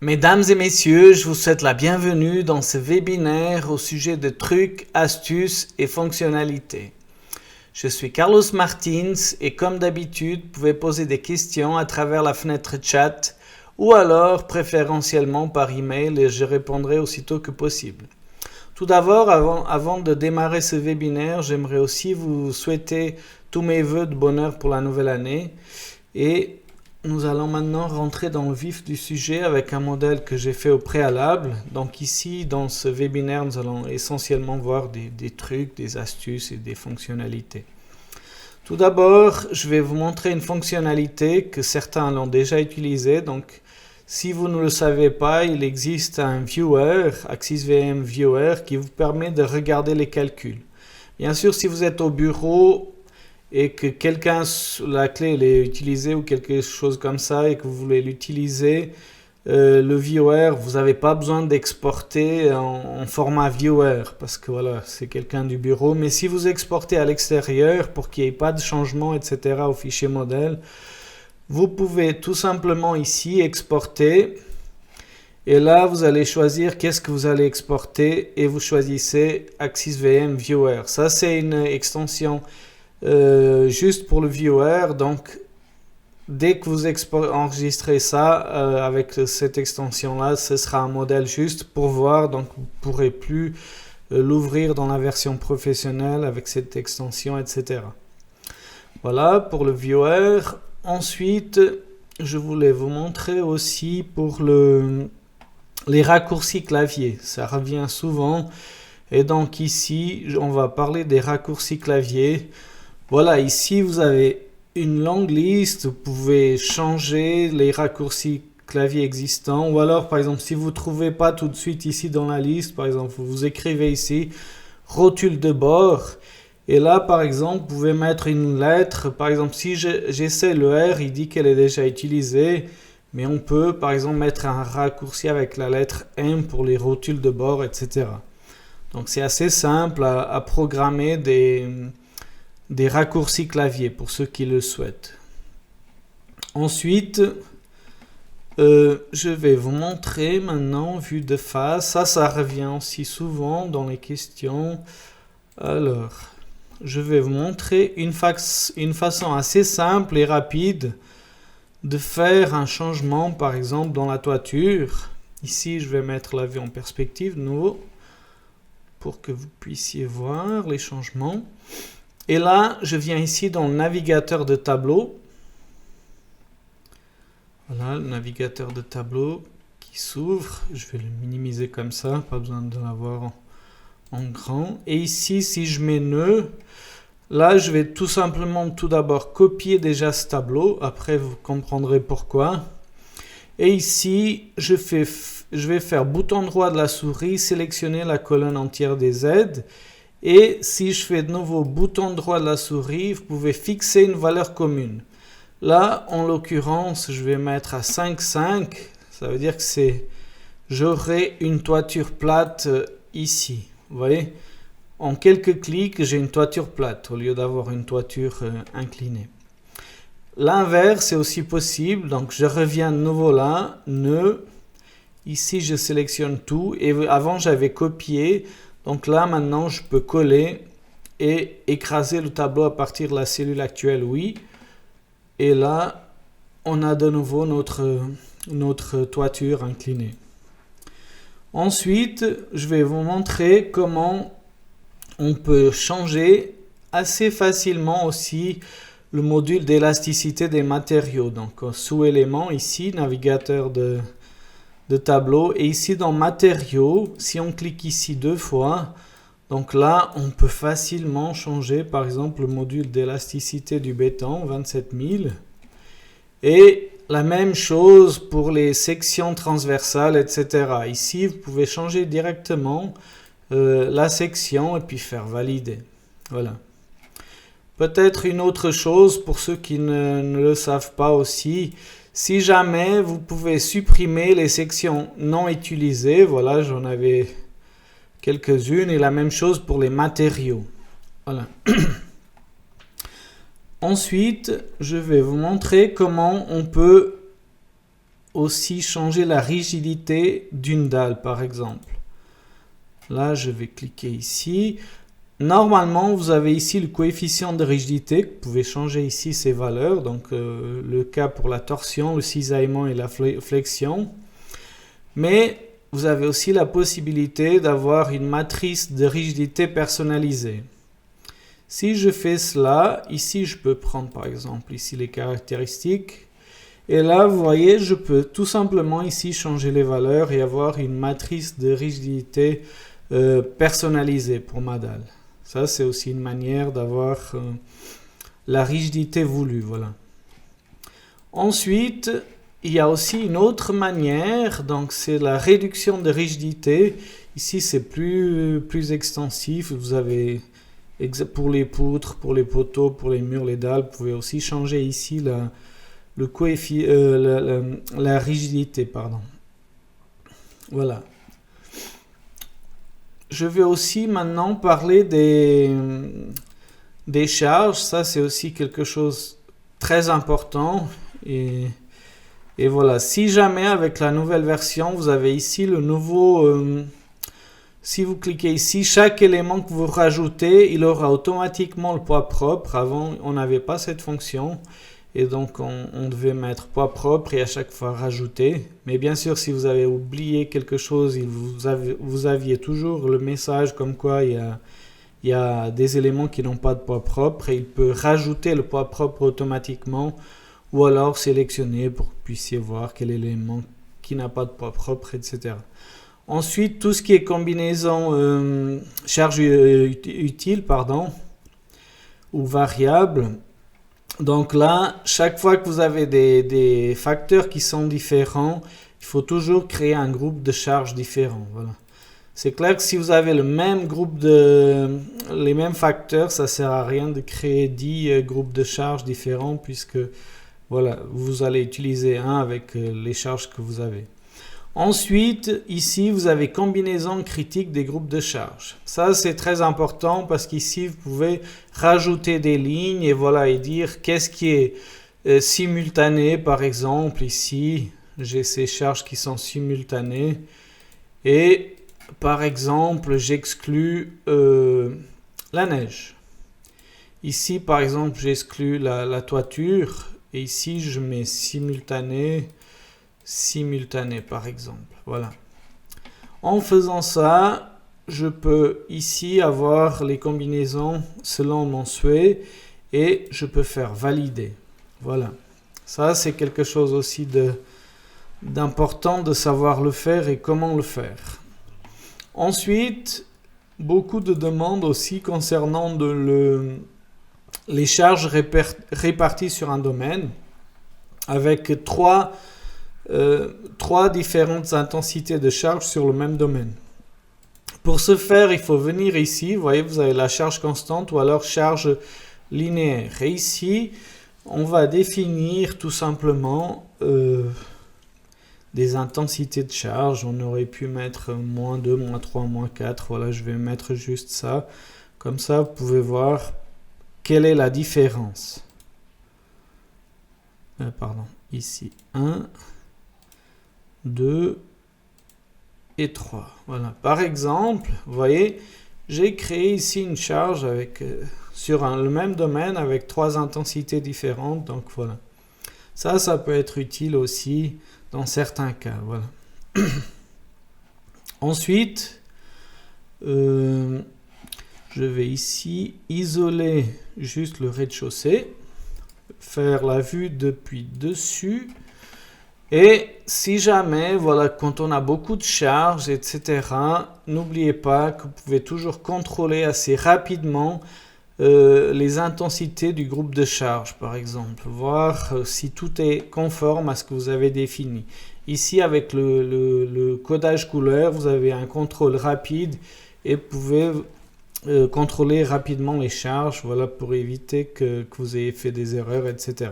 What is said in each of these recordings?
Mesdames et messieurs, je vous souhaite la bienvenue dans ce webinaire au sujet de trucs, astuces et fonctionnalités. Je suis Carlos Martins et comme d'habitude, vous pouvez poser des questions à travers la fenêtre chat ou alors préférentiellement par email et je répondrai aussitôt que possible. Tout d'abord, avant de démarrer ce webinaire, j'aimerais aussi vous souhaiter tous mes vœux de bonheur pour la nouvelle année et nous allons maintenant rentrer dans le vif du sujet avec un modèle que j'ai fait au préalable. Donc ici, dans ce webinaire, nous allons essentiellement voir des trucs, des astuces et des fonctionnalités. Tout d'abord, je vais vous montrer une fonctionnalité que certains l'ont déjà utilisée. Donc, si vous ne le savez pas, il existe un viewer, AxisVM Viewer, qui vous permet de regarder les calculs. Bien sûr, si vous êtes au bureau et que quelqu'un, la clé elle est utilisée ou quelque chose comme ça et que vous voulez l'utiliser, le viewer, vous n'avez pas besoin d'exporter en format viewer parce que voilà, c'est quelqu'un du bureau. Mais si vous exportez à l'extérieur pour qu'il n'y ait pas de changement, etc. au fichier modèle, vous pouvez tout simplement ici exporter. Et là, vous allez choisir qu'est-ce que vous allez exporter et vous choisissez AxisVM Viewer. Ça, c'est une extension juste pour le viewer. Donc, dès que vous enregistrez ça avec cette extension-là, ce sera un modèle juste pour voir. Donc, vous ne pourrez plus l'ouvrir dans la version professionnelle avec cette extension, etc. Voilà pour le viewer. Ensuite, je voulais vous montrer aussi pour les raccourcis clavier. Ça revient souvent. Et donc ici, on va parler des raccourcis clavier. Voilà, ici vous avez une longue liste. Vous pouvez changer les raccourcis clavier existants. Ou alors, par exemple, si vous ne trouvez pas tout de suite ici dans la liste, par exemple, vous écrivez ici rotule de bord. Et là, par exemple, vous pouvez mettre une lettre. Par exemple, si j'essaie le R, il dit qu'elle est déjà utilisée. Mais on peut, par exemple, mettre un raccourci avec la lettre M pour les rotules de bord, etc. Donc, c'est assez simple à programmer des raccourcis clavier pour ceux qui le souhaitent. Ensuite, je vais vous montrer maintenant, vue de face. Ça revient aussi souvent dans les questions. Alors, je vais vous montrer une façon assez simple et rapide de faire un changement, par exemple, dans la toiture. Ici, je vais mettre la vue en perspective de nouveau pour que vous puissiez voir les changements. Et là, je viens ici dans le navigateur de tableau. Voilà, le navigateur de tableau qui s'ouvre. Je vais le minimiser comme ça, pas besoin de l'avoir en grand. Et ici, si je mets nœud, là, je vais tout simplement tout d'abord copier déjà ce tableau. Après, vous comprendrez pourquoi. Et ici, je vais faire bouton droit de la souris, sélectionner la colonne entière des Z. Et si je fais de nouveau bouton droit de la souris, vous pouvez fixer une valeur commune. Là, en l'occurrence, je vais mettre à 5,5. Ça veut dire que j'aurai une toiture plate ici. Vous voyez ? En quelques clics, j'ai une toiture plate au lieu d'avoir une toiture inclinée. L'inverse est aussi possible. Donc, je reviens de nouveau là, nœud. Ici, je sélectionne tout. Et avant, j'avais copié. Donc là, maintenant, je peux coller et écraser le tableau à partir de la cellule actuelle, oui. Et là, on a de nouveau notre toiture inclinée. Ensuite, je vais vous montrer comment on peut changer assez facilement aussi le module d'élasticité des matériaux. Donc, sous-élément ici, navigateur de tableau. Et ici, dans matériaux, si on clique ici 2 fois, donc là, on peut facilement changer, par exemple, le module d'élasticité du béton, 27 000. Et la même chose pour les sections transversales, etc. Ici, vous pouvez changer directement la section et puis faire valider. Voilà. Peut-être une autre chose pour ceux qui ne le savent pas aussi. Si jamais vous pouvez supprimer les sections non utilisées, voilà, j'en avais quelques-unes, et la même chose pour les matériaux. Voilà. Ensuite, je vais vous montrer comment on peut aussi changer la rigidité d'une dalle, par exemple. Là, je vais cliquer ici. Normalement, vous avez ici le coefficient de rigidité. Vous pouvez changer ici ces valeurs. Donc, le cas pour la torsion, le cisaillement et la flexion. Mais vous avez aussi la possibilité d'avoir une matrice de rigidité personnalisée. Si je fais cela, ici je peux prendre par exemple ici les caractéristiques. Et là, vous voyez, je peux tout simplement ici changer les valeurs et avoir une matrice de rigidité personnalisée pour ma dalle. Ça, c'est aussi une manière d'avoir la rigidité voulue. Voilà. Ensuite, il y a aussi une autre manière, donc c'est la réduction de rigidité. Ici, c'est plus extensif. Vous avez pour les poutres, pour les poteaux, pour les murs, les dalles, vous pouvez aussi changer ici la rigidité. Pardon. Voilà. Je vais aussi maintenant parler des charges. Ça, c'est aussi quelque chose de très important. Et voilà, si jamais avec la nouvelle version, vous avez ici le nouveau... si vous cliquez ici, chaque élément que vous rajoutez, il aura automatiquement le poids propre. Avant, on n'avait pas cette fonction. Et donc, on devait mettre poids propre et à chaque fois rajouter. Mais bien sûr, si vous avez oublié quelque chose, vous aviez toujours le message comme quoi il y a des éléments qui n'ont pas de poids propre. Et il peut rajouter le poids propre automatiquement. Ou alors sélectionner pour que vous puissiez voir quel élément qui n'a pas de poids propre, etc. Ensuite, tout ce qui est combinaison charge utile, ou variable. Donc là, chaque fois que vous avez des facteurs qui sont différents, il faut toujours créer un groupe de charges différents. Voilà. C'est clair que si vous avez le même groupe les mêmes facteurs, ça ne sert à rien de créer 10 groupes de charges différents puisque voilà, vous allez utiliser un avec les charges que vous avez. Ensuite, ici, vous avez combinaison critique des groupes de charges. Ça, c'est très important parce qu'ici, vous pouvez rajouter des lignes et voilà, et dire qu'est-ce qui est simultané. Par exemple, ici, j'ai ces charges qui sont simultanées. Et par exemple, j'exclus la neige. Ici, par exemple, j'exclus la toiture. Et ici, je mets simultané par exemple. Voilà. En faisant ça, je peux ici avoir les combinaisons selon mon souhait et je peux faire valider. Voilà. Ça, c'est quelque chose aussi d'important de savoir le faire et comment le faire. Ensuite, beaucoup de demandes aussi concernant les charges réparties sur un domaine avec trois différentes intensités de charge sur le même domaine. Pour ce faire, il faut venir ici, vous voyez, vous avez la charge constante ou alors charge linéaire. Et ici, on va définir tout simplement des intensités de charge. On aurait pu mettre -2, -3, -4. Voilà, je vais mettre juste ça. Comme ça, vous pouvez voir quelle est la différence. Ici 1, 2 et 3. Voilà. Par exemple, vous voyez, j'ai créé ici une charge sur le même domaine avec 3 intensités différentes. Donc voilà. Ça peut être utile aussi dans certains cas. Voilà. Ensuite, je vais ici isoler juste le rez-de-chaussée, faire la vue depuis dessus. Et si jamais, voilà, quand on a beaucoup de charges, etc., n'oubliez pas que vous pouvez toujours contrôler assez rapidement les intensités du groupe de charge, par exemple. Voir si tout est conforme à ce que vous avez défini. Ici, avec le codage couleur, vous avez un contrôle rapide et vous pouvez contrôler rapidement les charges, voilà, pour éviter que vous ayez fait des erreurs, etc.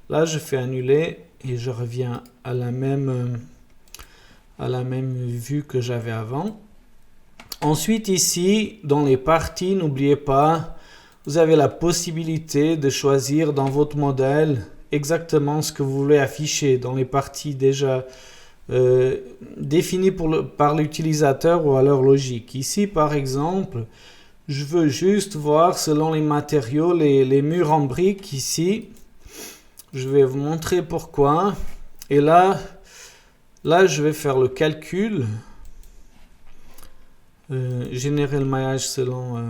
Là, je fais annuler et je reviens à la même vue que j'avais avant. Ensuite, ici, dans les parties, n'oubliez pas, vous avez la possibilité de choisir dans votre modèle exactement ce que vous voulez afficher dans les parties déjà définies par l'utilisateur ou alors logique. Ici, par exemple, je veux juste voir selon les matériaux les murs en briques ici. Je vais vous montrer pourquoi. Et là, je vais faire le calcul. Générer le maillage selon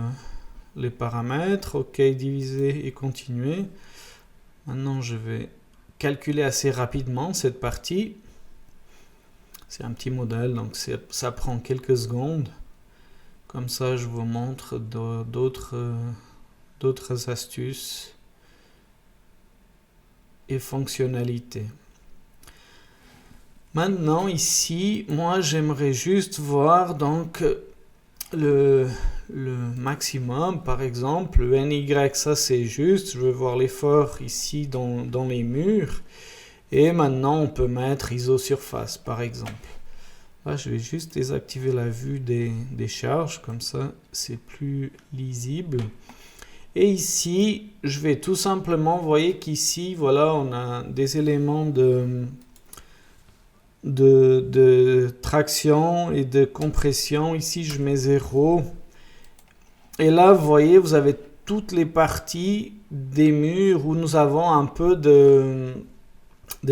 les paramètres. OK, diviser et continuer. Maintenant, je vais calculer assez rapidement cette partie. C'est un petit modèle, donc ça prend quelques secondes. Comme ça, je vous montre d'autres astuces et fonctionnalités. Maintenant, ici, moi, j'aimerais juste voir donc le maximum, par exemple, le NY, ça c'est juste. Je veux voir l'effort ici dans les murs. Et maintenant, on peut mettre isosurface, par exemple. Là, je vais juste désactiver la vue des charges, comme ça, c'est plus lisible. Et ici, je vais tout simplement, vous voyez qu'ici, voilà, on a des éléments de traction et de compression. Ici, je mets 0. Et là, vous voyez, vous avez toutes les parties des murs où nous avons un peu de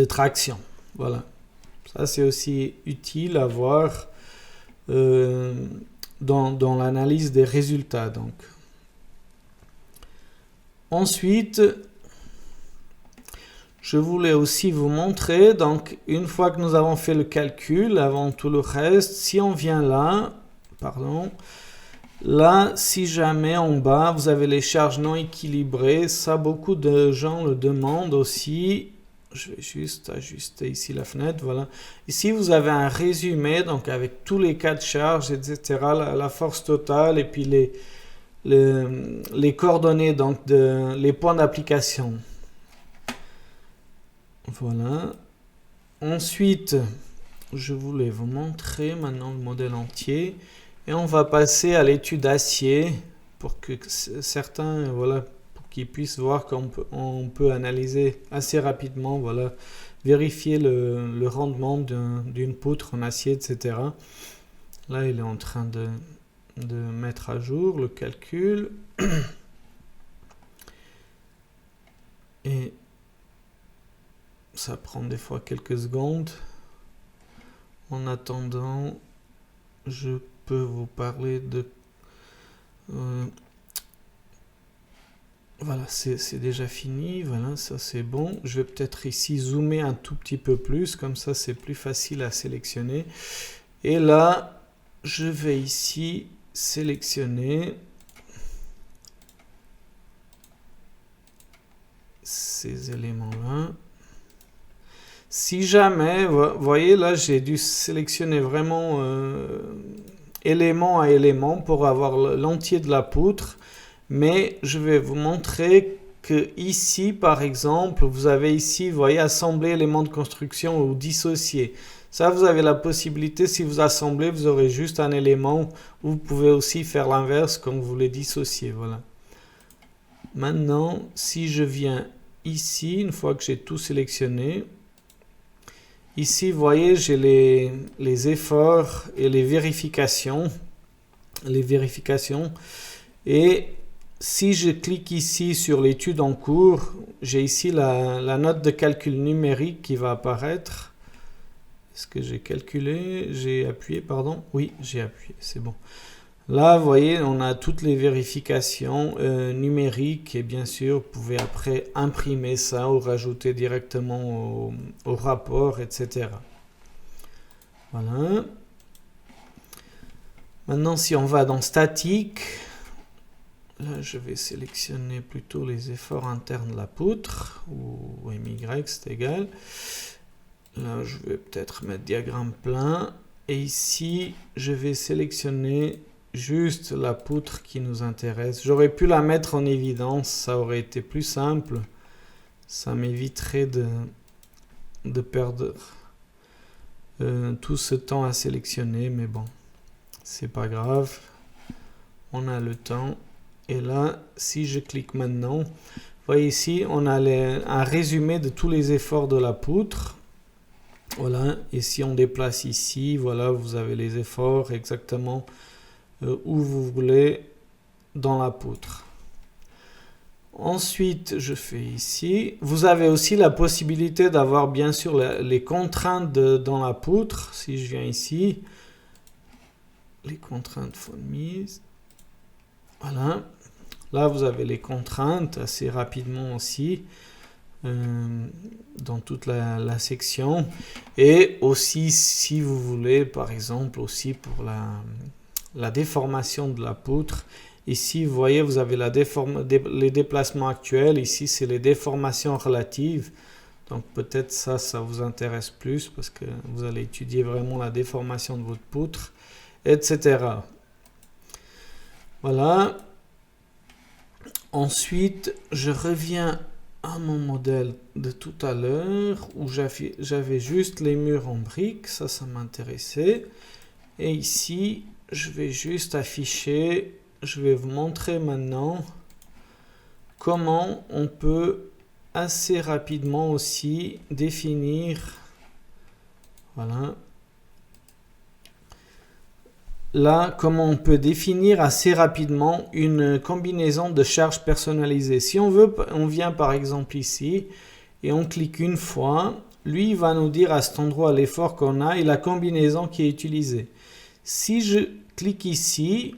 traction. Voilà. Ça, c'est aussi utile à voir dans l'analyse des résultats. Donc. Ensuite, je voulais aussi vous montrer, donc une fois que nous avons fait le calcul, avant tout le reste, si on vient là, là, si jamais en bas, vous avez les charges non équilibrées, ça beaucoup de gens le demandent aussi. Je vais juste ajuster ici la fenêtre, voilà. Ici, vous avez un résumé, donc avec tous les cas de charge, etc., la force totale et puis les coordonnées, donc les points d'application. Voilà. Ensuite, je voulais vous montrer maintenant le modèle entier. Et on va passer à l'étude acier pour que certains, voilà, pour qu'ils puissent voir qu'on peut analyser assez rapidement, voilà, vérifier le rendement d'une poutre en acier, etc. Là, il est en train de mettre à jour le calcul. Et ça prend des fois quelques secondes. En attendant, je peux vous parler de... voilà, c'est déjà fini. Voilà, ça c'est bon. Je vais peut-être ici zoomer un tout petit peu plus. Comme ça, c'est plus facile à sélectionner. Et là, je vais ici sélectionner ces éléments-là. Si jamais, vous voyez là, j'ai dû sélectionner vraiment élément à élément pour avoir l'entier de la poutre. Mais je vais vous montrer que ici, par exemple, vous avez ici, vous voyez, assembler éléments de construction ou dissocier. Ça, vous avez la possibilité, si vous assemblez, vous aurez juste un élément. Vous pouvez aussi faire l'inverse quand vous voulez dissocier. Voilà. Maintenant, si je viens ici, une fois que j'ai tout sélectionné, ici, vous voyez, j'ai les efforts et les vérifications. Et si je clique ici sur l'étude en cours, j'ai ici la note de calcul numérique qui va apparaître. Est-ce que j'ai calculé? J'ai appuyé, pardon? Oui, j'ai appuyé, c'est bon. Là, vous voyez, on a toutes les vérifications numériques et bien sûr, vous pouvez après imprimer ça ou rajouter directement au rapport, etc. Voilà. Maintenant, si on va dans statique, là, je vais sélectionner plutôt les efforts internes de la poutre, ou MY, c'est égal. Là, je vais peut-être mettre diagramme plein. Et ici, je vais sélectionner juste la poutre qui nous intéresse. J'aurais pu la mettre en évidence, ça aurait été plus simple. Ça m'éviterait de perdre tout ce temps à sélectionner, mais bon, c'est pas grave. On a le temps. Et là, si je clique maintenant, vous voyez ici, on a un résumé de tous les efforts de la poutre. Voilà, et si on déplace ici, voilà, vous avez les efforts exactement où vous voulez dans la poutre. Ensuite, je fais ici. Vous avez aussi la possibilité d'avoir bien sûr les contraintes dans la poutre. Si je viens ici, les contraintes font mise. Voilà. Là, vous avez les contraintes assez rapidement aussi dans toute la section. Et aussi, si vous voulez, par exemple, aussi pour la déformation de la poutre. Ici, vous voyez, vous avez les déplacements actuels. Ici, c'est les déformations relatives. Donc, peut-être ça vous intéresse plus parce que vous allez étudier vraiment la déformation de votre poutre, etc. Voilà. Ensuite, je reviens à mon modèle de tout à l'heure où j'avais juste les murs en briques. Ça m'intéressait. Et ici, je vais juste afficher... Je vais vous montrer maintenant comment on peut assez rapidement aussi définir, voilà, là, comment on peut définir assez rapidement une combinaison de charges personnalisées. Si on veut, on vient par exemple ici et on clique une fois, lui il va nous dire à cet endroit l'effort qu'on a et la combinaison qui est utilisée. Si je clique ici,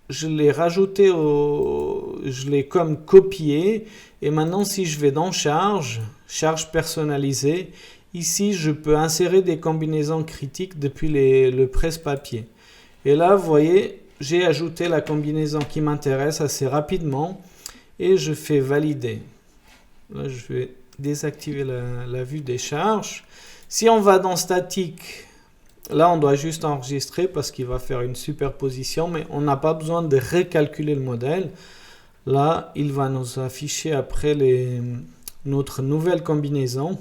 je l'ai rajouté, je l'ai comme copié. Et maintenant, si je vais dans charge personnalisée, ici, je peux insérer des combinaisons critiques depuis le presse-papier. Et là, vous voyez, j'ai ajouté la combinaison qui m'intéresse assez rapidement et je fais valider. Là, je vais désactiver la vue des charges. Si on va dans statique, là, on doit juste enregistrer parce qu'il va faire une superposition, mais on n'a pas besoin de recalculer le modèle. Là, il va nous afficher après notre nouvelle combinaison.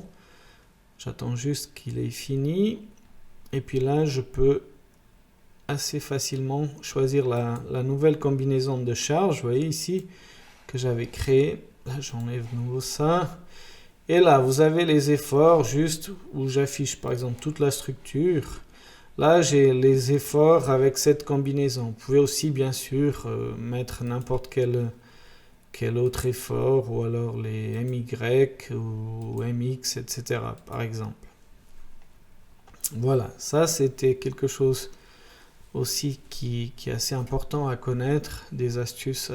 J'attends juste qu'il ait fini. Et puis là, je peux assez facilement choisir la nouvelle combinaison de charge. Vous voyez ici que j'avais créé. Là, j'enlève de nouveau ça. Et là, vous avez les efforts juste où j'affiche par exemple toute la structure. Là, j'ai les efforts avec cette combinaison. Vous pouvez aussi, bien sûr, mettre n'importe quel autre effort, ou alors les MY ou MX, etc., par exemple. Voilà, ça, c'était quelque chose aussi qui est assez important à connaître, des astuces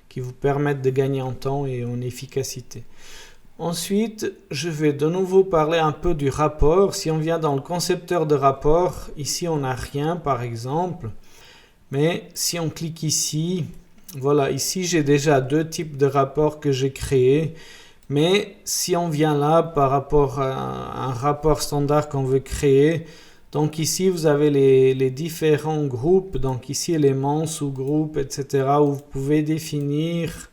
qui vous permettent de gagner en temps et en efficacité. Ensuite, je vais de nouveau parler un peu du rapport. Si on vient dans le concepteur de rapport, ici on n'a rien par exemple. Mais si on clique ici, voilà, ici j'ai déjà deux types de rapports que j'ai créés. Mais si on vient là par rapport à un rapport standard qu'on veut créer, donc ici vous avez les différents groupes, donc ici éléments, sous-groupes, etc. où vous pouvez définir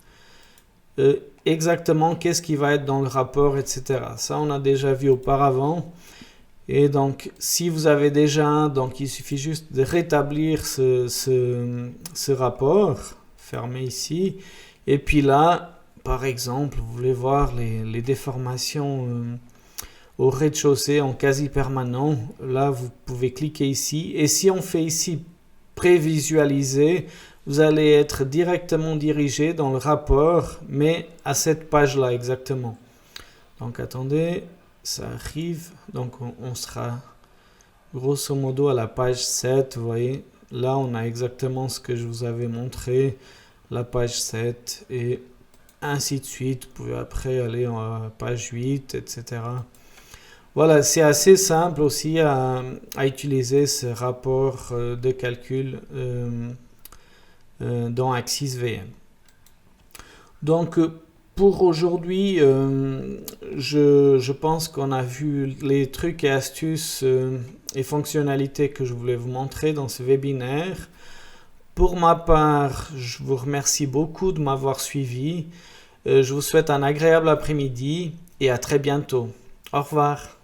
exactement qu'est-ce qui va être dans le rapport, etc. Ça, on a déjà vu auparavant. Et donc, si vous avez déjà un, donc il suffit juste de rétablir ce rapport, fermé ici. Et puis là, par exemple, vous voulez voir les déformations au rez-de-chaussée en quasi permanent. Là, vous pouvez cliquer ici. Et si on fait ici prévisualiser, vous allez être directement dirigé dans le rapport, mais à cette page-là exactement. Donc attendez, ça arrive. Donc on sera grosso modo à la page 7, vous voyez. Là, on a exactement ce que je vous avais montré, la page 7, et ainsi de suite. Vous pouvez après aller à la page 8, etc. Voilà, c'est assez simple aussi à utiliser ce rapport de calcul dans Axis VM. Donc pour aujourd'hui, je pense qu'on a vu les trucs et astuces et fonctionnalités que je voulais vous montrer dans ce webinaire. Pour ma part, je vous remercie beaucoup de m'avoir suivi. Je vous souhaite un agréable après-midi et à très bientôt. Au revoir.